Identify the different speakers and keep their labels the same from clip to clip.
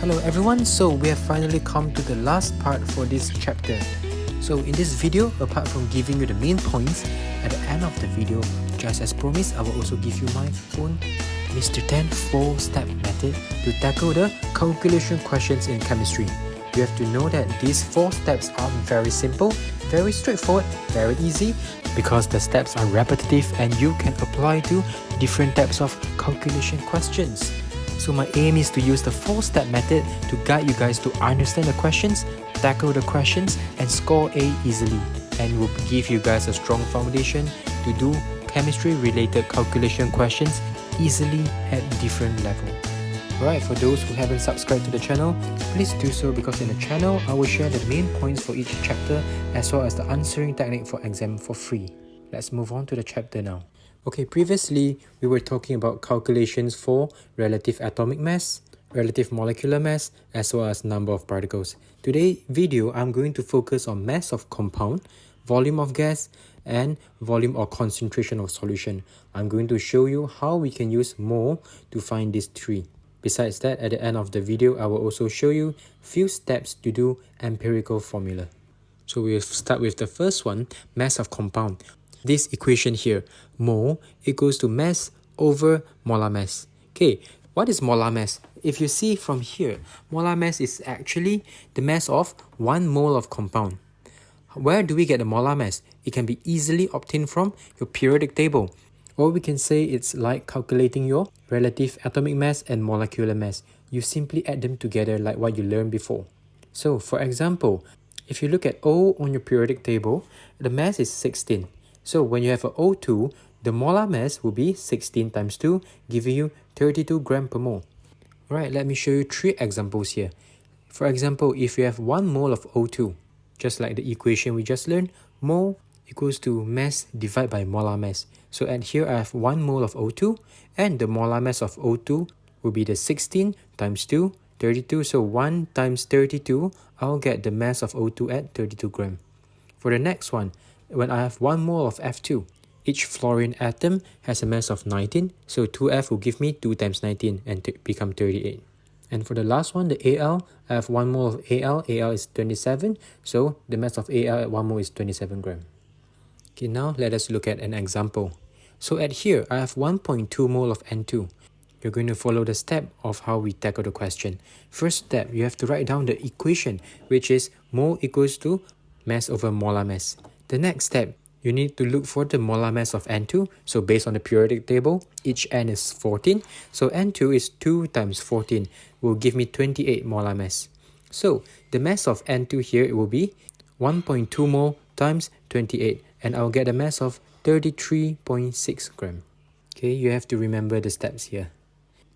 Speaker 1: Hello everyone, so we have finally come to the last part for this chapter. So in this video, apart from giving you the main points, at the end of the video, just as promised, I will also give you my own Mr. Ten 4-step method to tackle the calculation questions in chemistry. You have to know that these 4 steps are very simple, very straightforward, very easy, because the steps are repetitive and you can apply to different types of calculation questions. So my aim is to use the 4-step method to guide you guys to understand the questions, tackle the questions, and score A easily, and will give you guys a strong foundation to do chemistry related calculation questions easily at different levels. Alright, for those who haven't subscribed to the channel, please do so, because in the channel I will share the main points for each chapter as well as the answering technique for exam for free. Let's move on to the chapter now. Okay, previously we were talking about calculations for relative atomic mass, relative molecular mass, as well as number of particles. Today's video, I'm going to focus on mass of compound, volume of gas, and volume or concentration of solution. I'm going to show you how we can use mole to find these three. Besides that, at the end of the video, I will also show you few steps to do empirical formula. So we'll start with the first one, mass of compound. This equation here, mole equals to mass over molar mass. Okay, what is molar mass? If you see from here, molar mass is actually the mass of 1 mole of compound. Where do we get the molar mass? It can be easily obtained from your periodic table. Or we can say it's like calculating your relative atomic mass and molecular mass. You simply add them together like what you learned before. So for example, if you look at O on your periodic table, the mass is 16. So when you have a O2, the molar mass will be 16 times 2, giving you 32 gram per mole. Alright, let me show you 3 examples here. For example, if you have 1 mole of O2, just like the equation we just learned, mole equals to mass divided by molar mass. So at here I have 1 mole of O2, and the molar mass of O2 will be the 16 times 2, 32. So 1 times 32, I'll get the mass of O2 at 32 gram. For the next one, when I have 1 mole of F2, each fluorine atom has a mass of 19, so 2F will give me 2 times 19 and become 38. And for the last one, the Al, I have 1 mole of Al is 27, so the mass of Al at 1 mole is 27 gram. Okay, now let us look at an example. So at here, I have 1.2 mole of N2. You're going to follow the step of how we tackle the question. First step, you have to write down the equation, which is mole equals to mass over molar mass. The next step, you need to look for the molar mass of N2. So based on the periodic table, each N is 14. So N2 is 2 times 14, will give me 28 molar mass. So the mass of N2 here will be 1.2 mole times 28. And I'll get a mass of 33.6 gram. Okay, you have to remember the steps here.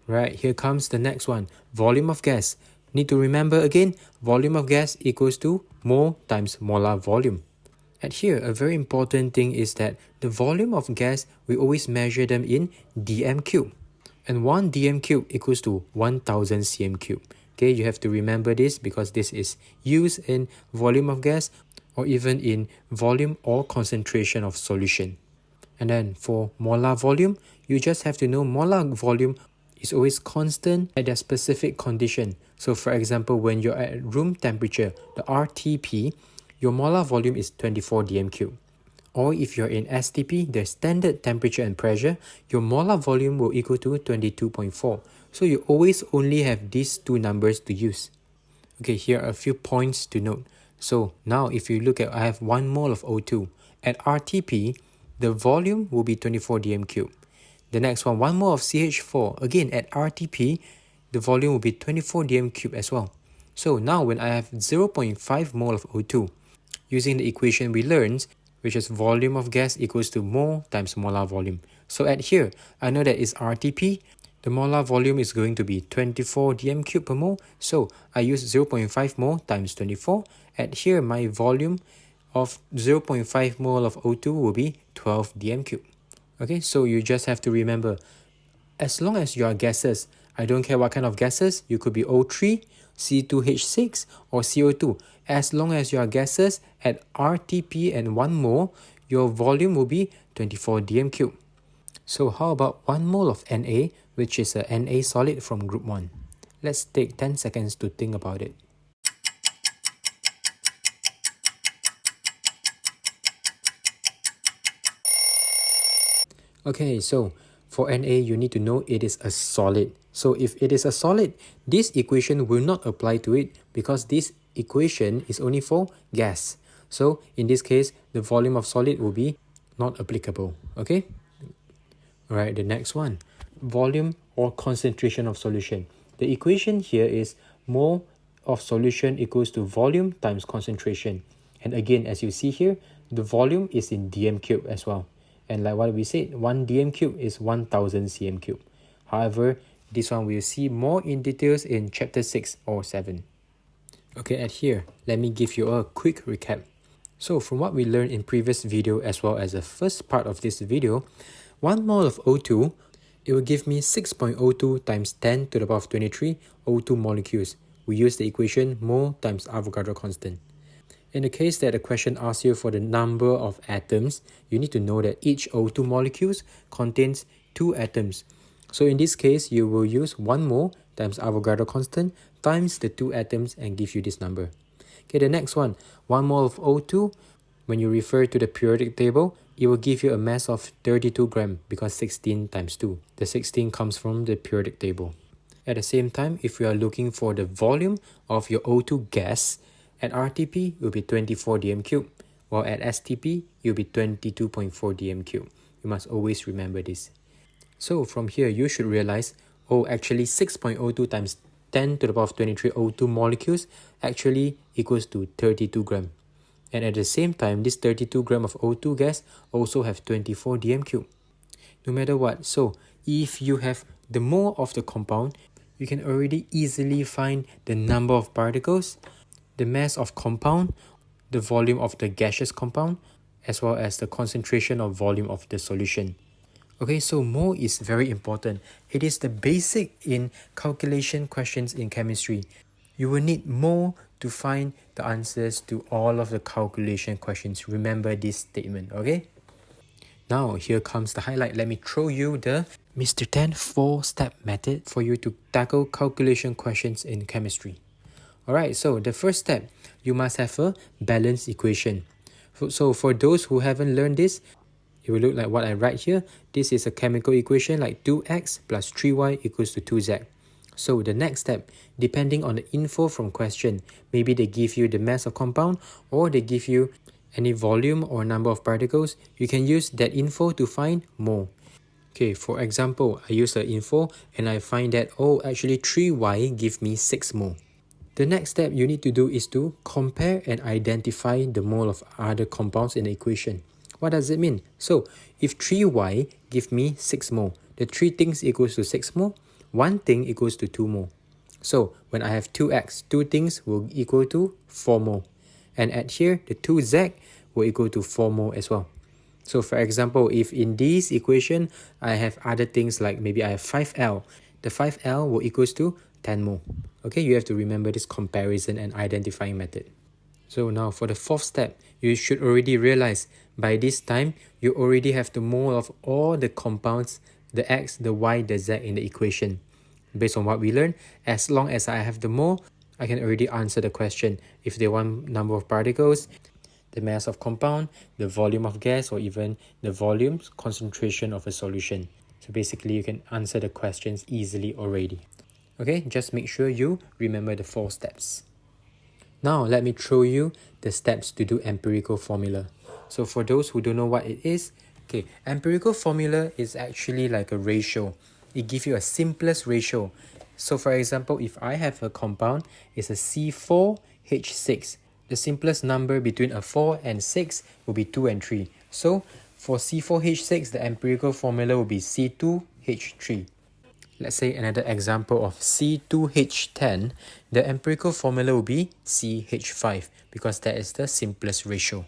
Speaker 1: Right, here comes the next one. Volume of gas. Need to remember again, volume of gas equals to mole times molar volume. And here, a very important thing is that the volume of gas, we always measure them in dm cube. And 1 dm cube equals to 1000 cm cube. Okay, you have to remember this because this is used in volume of gas or even in volume or concentration of solution. And then for molar volume, you just have to know molar volume is always constant at their specific condition. So for example, when you're at room temperature, the RTP, your molar volume is 24 dm cube. Or if you're in STP, the standard temperature and pressure, your molar volume will equal to 22.4. So you always only have these 2 numbers to use. Okay, here are a few points to note. So now if you look at, I have 1 mole of O2. At RTP, the volume will be 24 dm cube. The next one, 1 mole of CH4. Again, at RTP, the volume will be 24 dm cube as well. So now when I have 0.5 mole of O2, using the equation we learned, which is volume of gas equals to mole times molar volume. So at here, I know that is RTP. The molar volume is going to be 24 dm cube per mole. So I use 0.5 mole times 24. At here, my volume of 0.5 mole of O2 will be 12 dm cube. Okay, so you just have to remember, as long as you are gases, I don't care what kind of gases, you could be O3, C2H6 or CO2. As long as you are gases, at RTP and 1 mole, your volume will be 24 dm cube. So how about 1 mole of Na, which is a Na solid from group 1? Let's take 10 seconds to think about it. Okay, so for Na, you need to know it is a solid. So if it is a solid, this equation will not apply to it because this equation is only for gas. So in this case, the volume of solid will be not applicable. Okay? Alright, the next one. Volume or concentration of solution. The equation here is mole of solution equals to volume times concentration. And again, as you see here, the volume is in dm cube as well. And like what we said, 1 dm cube is 1000 cm cube. However, this one we'll see more in details in chapter 6 or 7. Okay, at here, let me give you a quick recap. So from what we learned in previous video as well as the first part of this video, 1 mole of O2, it will give me 6.02 times 10 to the power of 23 O2 molecules. We use the equation mole times Avogadro constant. In the case that the question asks you for the number of atoms, you need to know that each O2 molecules contains 2 atoms. So in this case, you will use 1 mole times Avogadro constant times the 2 atoms and give you this number. Okay, the next one, 1 mole of O2, when you refer to the periodic table, it will give you a mass of 32 grams because 16 times 2. The 16 comes from the periodic table. At the same time, if you are looking for the volume of your O2 gas, at RTP, it will be 24 dm cube, while at STP, it will be 22.4 dm cube. You must always remember this. So from here, you should realize, oh, actually 6.02 times 10 to the power of 23 O2 molecules actually equals to 32 grams. And at the same time, this 32 grams of O2 gas also have 24 dm cube. No matter what, so if you have the mole of the compound, you can already easily find the number of particles, the mass of compound, the volume of the gaseous compound, as well as the concentration or volume of the solution. Okay, so mole is very important. It is the basic in calculation questions in chemistry. You will need mole to find the answers to all of the calculation questions. Remember this statement, okay? Now, here comes the highlight. Let me throw you the Mr. Ten 4-step method for you to tackle calculation questions in chemistry. Alright, so the first step, you must have a balanced equation. So for those who haven't learned this, it will look like what I write here. This is a chemical equation like 2x plus 3y equals to 2z. So the next step, depending on the info from question, maybe they give you the mass of compound or they give you any volume or number of particles, you can use that info to find mole. Okay, for example, I use the info and I find that, oh, actually 3y give me 6 mole. The next step you need to do is to compare and identify the mole of other compounds in the equation. What does it mean? So, if 3y give me 6 mole, the 3 things equals to 6 mole, 1 thing equals to 2 mole. So, when I have 2x, 2 things will equal to 4 mole. And at here, the 2z will equal to 4 mole as well. So, for example, if in this equation, I have other things like maybe I have 5L, the 5L will equals to 10 mole. Okay, you have to remember this comparison and identifying method. So now for the 4th step, you should already realize by this time, you already have the mole of all the compounds, the x, the y, the z in the equation. Based on what we learned, as long as I have the mole, I can already answer the question. If they want number of particles, the mass of compound, the volume of gas, or even the volume concentration of a solution. So basically, you can answer the questions easily already. Okay, just make sure you remember the 4 steps. Now, let me show you the steps to do empirical formula. So for those who don't know what it is, okay, empirical formula is actually like a ratio. It gives you a simplest ratio. So for example, if I have a compound, it's a C4H6. The simplest number between a 4 and 6 will be 2 and 3. So for C4H6, the empirical formula will be C2H3. Let's say another example of C2H10, the empirical formula will be CH5 because that is the simplest ratio.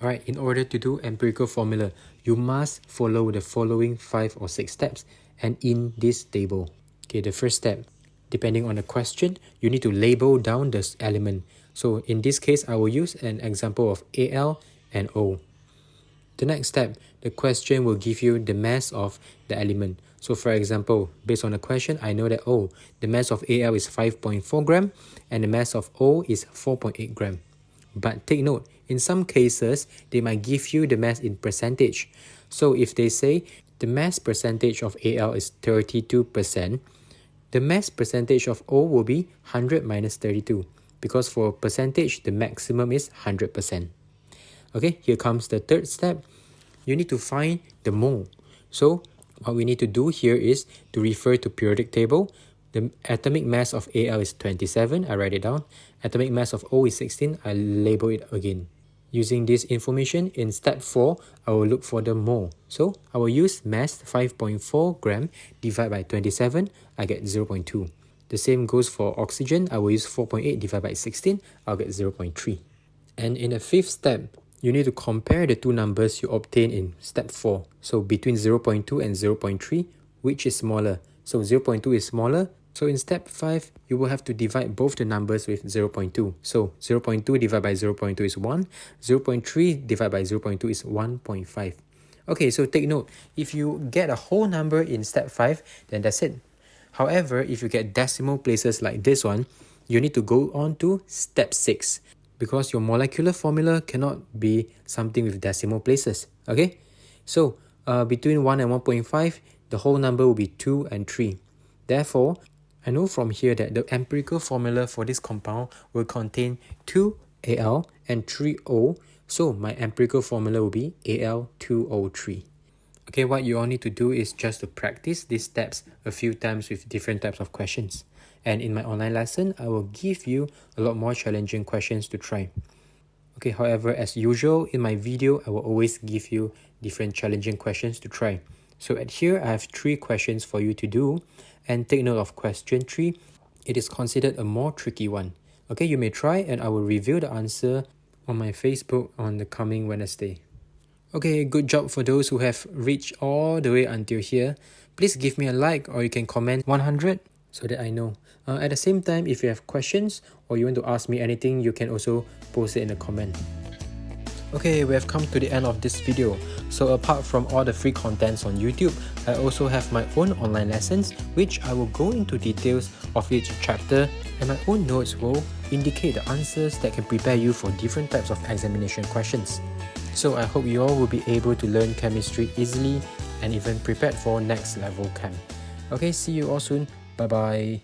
Speaker 1: Alright, in order to do empirical formula, you must follow the following 5 or 6 steps and in this table. Okay, the first step, depending on the question, you need to label down the element. So in this case, I will use an example of Al and O. The next step, the question will give you the mass of the element. So for example, based on the question, I know that, oh, the mass of Al is 5.4 gram and the mass of O is 4.8 gram. But take note, in some cases, they might give you the mass in percentage. So if they say the mass percentage of Al is 32%, the mass percentage of O will be 100 minus 32, because for percentage, the maximum is 100%. Okay, here comes the third step. You need to find the mole. So what we need to do here is to refer to periodic table. The atomic mass of Al is 27, I write it down. Atomic mass of O is 16, I label it again. Using this information, in step 4, I will look for the mole. So I will use mass 5.4 gram divided by 27, I get 0.2. The same goes for oxygen, I will use 4.8 divided by 16, I'll get 0.3. And in the fifth step, you need to compare the two numbers you obtain in step 4. So between 0.2 and 0.3, which is smaller? So 0.2 is smaller. So in step 5, you will have to divide both the numbers with 0.2. So 0.2 divided by 0.2 is 1. 0.3 divided by 0.2 is 1.5. Okay, so take note. If you get a whole number in step 5, then that's it. However, if you get decimal places like this one, you need to go on to step 6. Because your molecular formula cannot be something with decimal places. Okay? So between 1 and 1.5, the whole number will be 2 and 3. Therefore, I know from here that the empirical formula for this compound will contain 2Al and 3O. So my empirical formula will be Al2O3. Okay, what you all need to do is just to practice these steps a few times with different types of questions. And in my online lesson, I will give you a lot more challenging questions to try. Okay, however, as usual, in my video, I will always give you different challenging questions to try. So at here, I have 3 questions for you to do. And take note of question 3. It is considered a more tricky one. Okay, you may try and I will reveal the answer on my Facebook on the coming Wednesday. Okay, good job for those who have reached all the way until here. Please give me a like or you can comment 100 so that I know. At the same time, if you have questions or you want to ask me anything, you can also post it in the comment. Okay, we have come to the end of this video. So apart from all the free contents on YouTube, I also have my own online lessons, which I will go into details of each chapter, and my own notes will indicate the answers that can prepare you for different types of examination questions. So I hope you all will be able to learn chemistry easily and even prepared for next level camp. Okay, see you all soon. Bye bye.